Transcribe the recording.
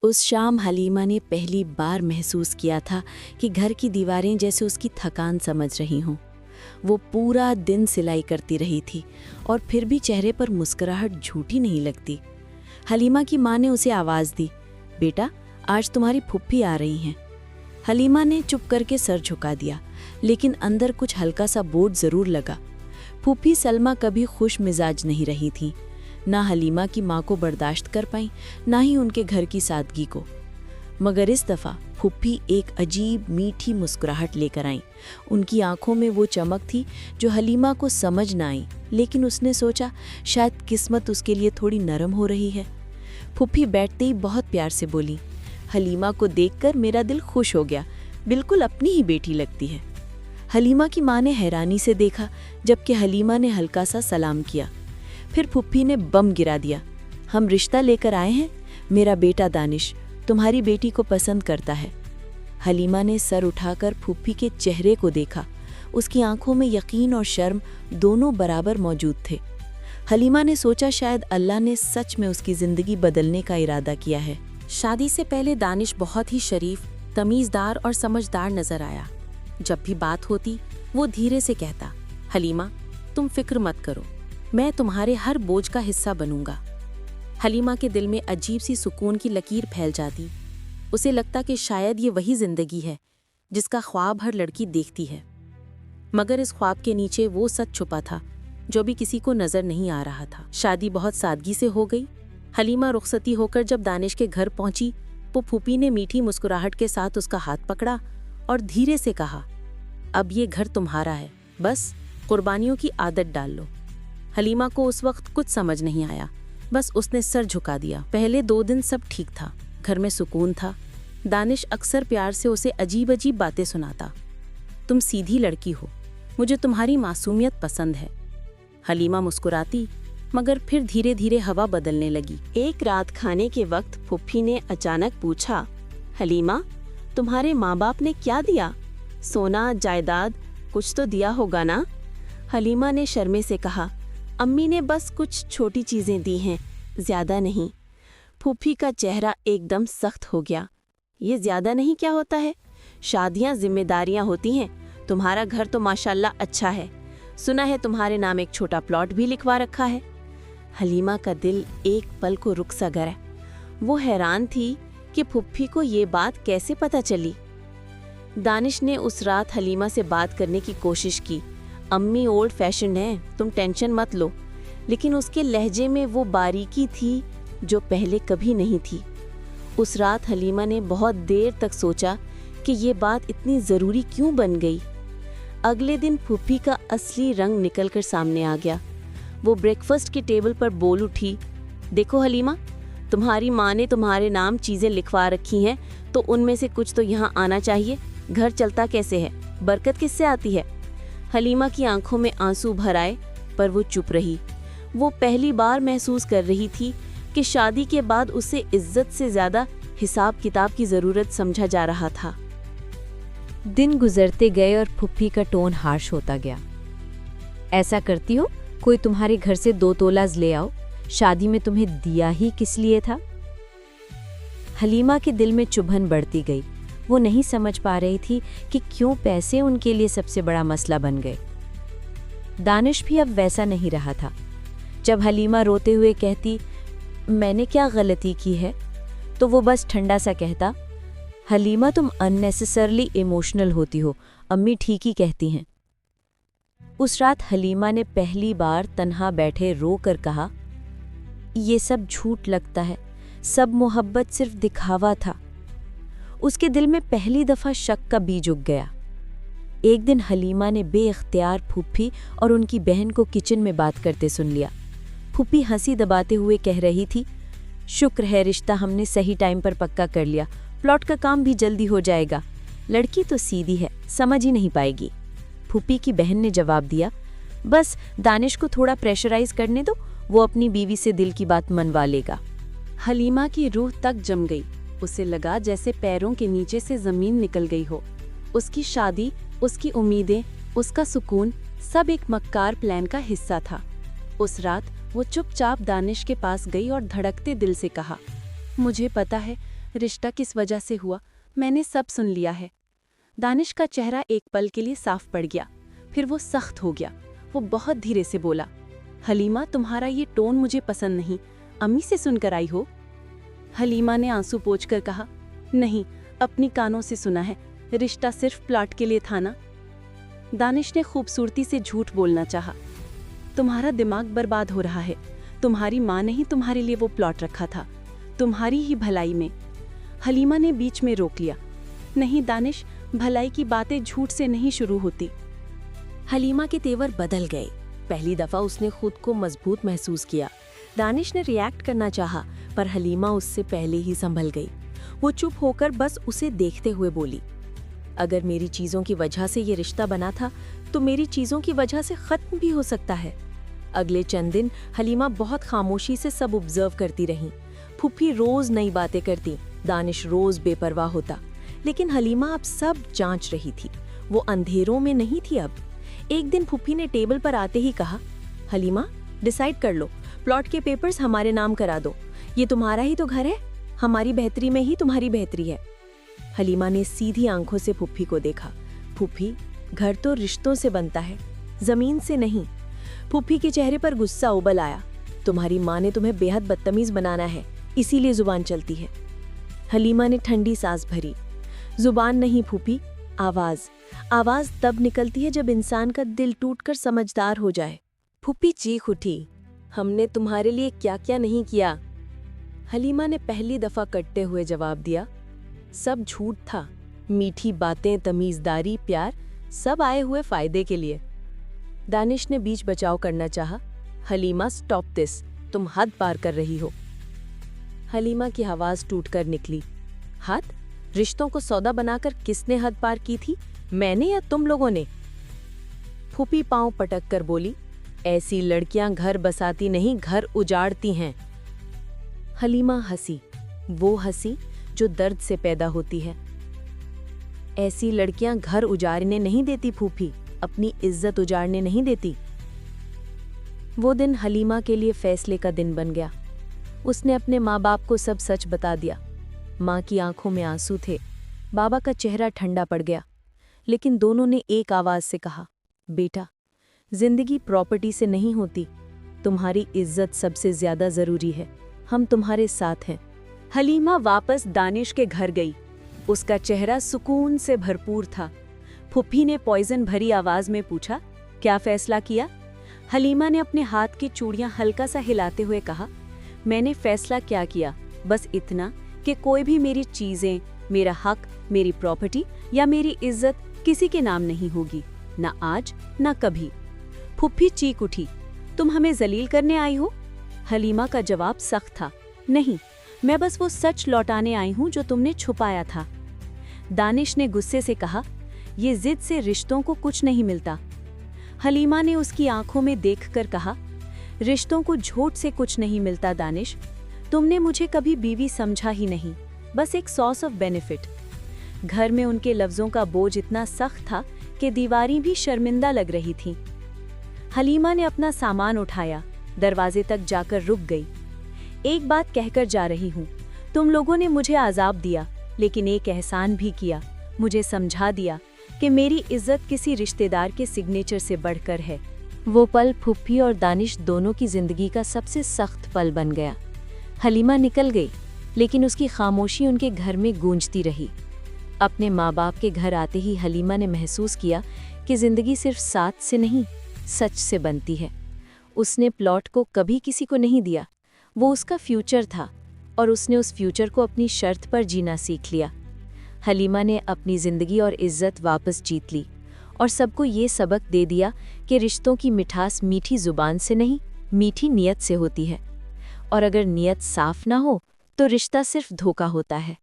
उस शाम हलीमा ने पहली बार महसूस किया था कि घर की दीवारें जैसे उसकी थकान समझ रही हों। वो पूरा दिन सिलाई करती रही थी और फिर भी चेहरे पर मुस्कुराहट झूठी नहीं लगती। हलीमा की माँ ने उसे आवाज़ दी, बेटा आज तुम्हारी फुप्पी आ रही हैं। हलीमा ने चुप करके सर झुका दिया, लेकिन अंदर कुछ हल्का सा बोझ ज़रूर लगा। फूफी सलमा कभी खुश मिजाज नहीं रही थी, ना हलीमा की माँ को बर्दाश्त कर पाई, ना ही उनके घर की सादगी को। मगर इस दफ़ा फूफी एक अजीब मीठी मुस्कुराहट लेकर आईं। उनकी आंखों में वो चमक थी जो हलीमा को समझ ना आई, लेकिन उसने सोचा शायद किस्मत उसके लिए थोड़ी नरम हो रही है। फूफी बैठते ही बहुत प्यार से बोली, हलीमा को देखकर मेरा दिल खुश हो गया, बिल्कुल अपनी ही बेटी लगती है। हलीमा की माँ ने हैरानी से देखा, जबकि हलीमा ने हल्का सा सलाम किया। फिर फुप्पी ने बम गिरा दिया, हम रिश्ता लेकर आए हैं, मेरा बेटा दानिश तुम्हारी बेटी को पसंद करता है। हलीमा ने सर उठाकर फुप्पी के चेहरे को देखा। उसकी आंखों में यकीन और शर्म दोनों बराबर मौजूद थे। हलीमा ने सोचा शायद अल्लाह ने सच में उसकी ज़िंदगी बदलने का इरादा किया है। शादी से पहले दानिश बहुत ही शरीफ, तमीज़दार और समझदार नजर आया। जब भी बात होती वो धीरे से कहता, हलीमा तुम फिक्र मत करो, मैं तुम्हारे हर बोझ का हिस्सा बनूंगा। हलीमा के दिल में अजीब सी सुकून की लकीर फैल जाती। उसे लगता कि शायद ये वही जिंदगी है जिसका ख्वाब हर लड़की देखती है। मगर इस ख्वाब के नीचे वो सच छुपा था जो भी किसी को नजर नहीं आ रहा था। शादी बहुत सादगी से हो गई। हलीमा रुखसती होकर जब दानिश के घर पहुंची, वो फूफी ने मीठी मुस्कुराहट के साथ उसका हाथ पकड़ा और धीरे से कहा, अब ये घर तुम्हारा है, बस कुर्बानियों की आदत डाल लो। हलीमा को उस वक्त कुछ समझ नहीं आया, बस उसने सर झुका दिया। पहले 2 दिन सब ठीक था, घर में सुकून था। दानिश अक्सर प्यार से उसे अजीब अजीब बातें सुनाता, तुम सीधी लड़की हो, मुझे तुम्हारी मासूमियत पसंद है। हलीमा मुस्कुराती, मगर फिर धीरे धीरे हवा बदलने लगी। एक रात खाने के वक्त फुफ्फी ने अचानक पूछा, हलीमा तुम्हारे माँ बाप ने क्या दिया? सोना जायदाद कुछ तो दिया होगा ना? हलीमा ने शर्मे से कहा, अम्मी ने बस कुछ छोटी चीजें दी हैं, ज्यादा नहीं। फूफी का चेहरा एकदम सख्त हो गया। ये ज्यादा नहीं क्या होता है? शादियां जिम्मेदारियां होती हैं। तुम्हारा घर तो माशाल्लाह अच्छा है, सुना है तुम्हारे नाम एक छोटा प्लॉट भी लिखवा रखा है। हलीमा का दिल एक पल को रुक सा गया। वो हैरान थी कि फुफ्फी को ये बात कैसे पता चली। दानिश ने उस रात हलीमा से बात करने की कोशिश की। अम्मी ओल्ड फैशन है, तुम टेंशन मत लो। लेकिन उसके लहजे में वो बारीकी थी जो पहले कभी नहीं थी। उस रात हलीमा ने बहुत देर तक सोचा कि ये बात इतनी ज़रूरी क्यों बन गई। अगले दिन फुफ्फी का असली रंग निकलकर सामने आ गया। वो ब्रेकफास्ट की टेबल पर बोल उठी, देखो हलीमा, तुम्हारी माँ ने तुम्हारे नाम चीज़ें लिखवा रखी हैं, तो उनमें से कुछ तो यहाँ आना चाहिए। घर चलता कैसे है, बरकत किससे आती है? हलीमा की आंखों में आंसू भर आए, पर वो चुप रही। वो पहली बार महसूस कर रही थी कि शादी के बाद उसे इज्जत से ज़्यादा हिसाब किताब की ज़रूरत समझा जा रहा था। दिन गुजरते गए और फुफ्फी का टोन हार्श होता गया। ऐसा करती हो, कोई तुम्हारे घर से 2 तोलाज ले आओ, शादी में तुम्हें दिया ही किस लिए था? हलीमा के दिल में चुभन बढ़ती गई। वो नहीं समझ पा रही थी कि क्यों पैसे उनके लिए सबसे बड़ा मसला बन गए। दानिश भी अब वैसा नहीं रहा था। जब हलीमा रोते हुए कहती, मैंने क्या गलती की है, तो वो बस ठंडा सा कहता, हलीमा तुम अननेसेसरली इमोशनल होती हो, अम्मी ठीक ही कहती हैं। उस रात हलीमा ने पहली बार तन्हा बैठे रो कर कहा, ये सब झूठ लगता है, सब मोहब्बत सिर्फ दिखावा था। उसके दिल में पहली दफा शक का बीज उग गया। एक दिन हलीमा ने बेइख्तियार फूफी और उनकी बहन को किचन में बात करते सुन लिया। फूफी हंसी दबाते हुए कह रही थी, शुक्र है रिश्ता हमने सही टाइम पर पक्का कर लिया, प्लॉट का काम भी जल्दी हो जाएगा। लड़की तो सीधी है, समझ ही नहीं पाएगी। फूफी की बहन ने जवाब दिया, बस दानिश को थोड़ा प्रेशराइज करने दो, वो अपनी बीवी से दिल की बात मनवा लेगा। हलीमा की रूह तक जम गई। उसे लगा जैसे पैरों के नीचे से जमीन निकल गई हो। उसकी शादी, उसकी उम्मीदें, उसका सुकून सब एक मक्कार प्लान का हिस्सा था। उस रात वो चुपचाप दानिश के पास गई और धड़कते दिल से कहा, मुझे पता है रिश्ता किस वजह से हुआ, मैंने सब सुन लिया है। दानिश का चेहरा एक पल के लिए साफ पड़ गया, फिर वो सख्त हो गया। वो बहुत धीरे से बोला, हलीमा तुम्हारा ये टोन मुझे पसंद नहीं, अम्मी से सुनकर आई हो? हलीमा ने आंसू पोंछकर कहा, नहीं, अपनी कानों से सुना है, रिश्ता सिर्फ प्लॉट के लिए था ना। दानिश ने खूबसूरती से झूठ बोलना चाहा। तुम्हारा दिमाग बर्बाद हो रहा है, तुम्हारी माँ ने ही तुम्हारे लिए वो प्लॉट रखा था, तुम्हारी ही भलाई में। हलीमा ने बीच में रोक लिया, नहीं दानिश, भलाई की बातें झूठ से नहीं शुरू होती। हलीमा के तेवर बदल गए। पहली दफा उसने खुद को मजबूत महसूस किया। दानिश ने रिएक्ट करना चाहा, पर हलीमा उससे पहले ही संभल गई। वो चुप होकर बस उसे देखते हुए बोली, अगर मेरी चीजों की वजह से ये रिश्ता बना था, तो मेरी चीजों की वजह से खत्म भी हो सकता है। अगले चंद दिन हलीमा बहुत खामोशी से सब ऑब्जर्व करती रही। फूफी रोज नई बातें करती, दानिश रोज बेपरवाह होता, लेकिन हलीमा अब सब जांच रही थी। वो अंधेरों में नहीं थी अब। एक दिन फूफी ने टेबल पर आते ही कहा, हलीमा डिसाइड कर लो, प्लॉट के पेपर्स हमारे नाम करा दो। ये तुम्हारा ही तो घर है, हमारी बेहतरी में ही तुम्हारी बेहतरी है। हलीमा ने सीधी आंखों से फूफी को देखा। फूफी, घर तो रिश्तों से बनता है, जमीन से नहीं। फूफी के चेहरे पर गुस्सा उबल आया। तुम्हारी माँ ने तुम्हें बेहद बदतमीज बनाना है, इसीलिए जुबान चलती है। हलीमा ने ठंडी सांस भरी। जुबान नहीं फूफी, आवाज। आवाज तब निकलती है जब इंसान का दिल टूटकर समझदार हो जाए। फूफी चीख उठी, हमने तुम्हारे लिए क्या क्या नहीं किया। हलीमा ने पहली दफा कटते हुए जवाब दिया, सब झूठ था। मीठी बातें, तमीजदारी, प्यार, सब आए हुए फायदे के लिए। दानिश ने बीच बचाव करना चाहा। हलीमा स्टॉप दिस, तुम हद पार कर रही हो। हलीमा की आवाज टूटकर निकली, हद? रिश्तों को सौदा बनाकर किसने हद पार की थी, मैंने या तुम लोगों ने? फूफी पांव पटक कर बोली, ऐसी लड़कियां घर बसाती नहीं, घर उजाड़ती हैं। हलीमा हंसी, वो हंसी जो दर्द से पैदा होती है। ऐसी लड़कियां घर उजाड़ने नहीं देती फूफी, अपनी इज्जत उजाड़ने नहीं देती। वो दिन हलीमा के लिए फैसले का दिन बन गया। उसने अपने माँ बाप को सब सच बता दिया। माँ की आंखों में आंसू थे, बाबा का चेहरा ठंडा पड़ गया, लेकिन दोनों ने एक आवाज से कहा, बेटा, जिंदगी प्रॉपर्टी से नहीं होती, तुम्हारी इज्जत सबसे ज्यादा जरूरी है, हम तुम्हारे साथ हैं। हलीमा वापस दानिश के घर गई। उसका चेहरा सुकून से भरपूर था। फूफी ने पॉइजन भरी आवाज में पूछा, क्या फैसला किया? हलीमा ने अपने हाथ की चूड़ियां हल्का सा हिलाते हुए कहा, मैंने फैसला क्या किया, बस इतना कि कोई भी मेरी चीजें, मेरा हक, मेरी प्रॉपर्टी या मेरी इज्जत किसी के नाम नहीं होगी, ना आज ना कभी। फूफी चीख उठी, तुम हमें जलील करने आई हो? हलीमा का जवाब सख्त था, नहीं, मैं बस वो सच लौटाने आई हूं जो तुमने छुपाया था। दानिश ने गुस्से से कहा, ये जिद से रिश्तों को कुछ नहीं मिलता। हलीमा ने उसकी आंखों में देखकर कहा, रिश्तों को झूठ से कुछ नहीं मिलता दानिश, तुमने मुझे कभी बीवी समझा ही नहीं, बस एक सोर्स ऑफ बेनिफिट। घर में उनके लफ्जों का बोझ इतना सख्त था कि दीवारें भी शर्मिंदा लग रही थीं। हलीमा ने अपना सामान उठाया, दरवाजे तक जाकर रुक गई। एक बात कहकर जा रही हूँ, तुम लोगों ने मुझे आजाब दिया, लेकिन एक एहसान भी किया, मुझे समझा दिया कि मेरी इज्जत किसी रिश्तेदार के सिग्नेचर से बढ़कर है। वो पल फूफी और दानिश दोनों की जिंदगी का सबसे सख्त पल बन गया। हलीमा निकल गई, लेकिन उसकी खामोशी उनके घर में गूंजती रही। अपने माँ बाप के घर आते ही हलीमा ने महसूस किया कि जिंदगी सिर्फ साथ से नहीं, सच से बनती है। उसने प्लॉट को कभी किसी को नहीं दिया, वो उसका फ्यूचर था, और उसने उस फ्यूचर को अपनी शर्त पर जीना सीख लिया। हलीमा ने अपनी जिंदगी और इज्जत वापस जीत ली और सबको ये सबक दे दिया कि रिश्तों की मिठास मीठी जुबान से नहीं, मीठी नीयत से होती है, और अगर नीयत साफ ना हो तो रिश्ता सिर्फ धोखा होता है।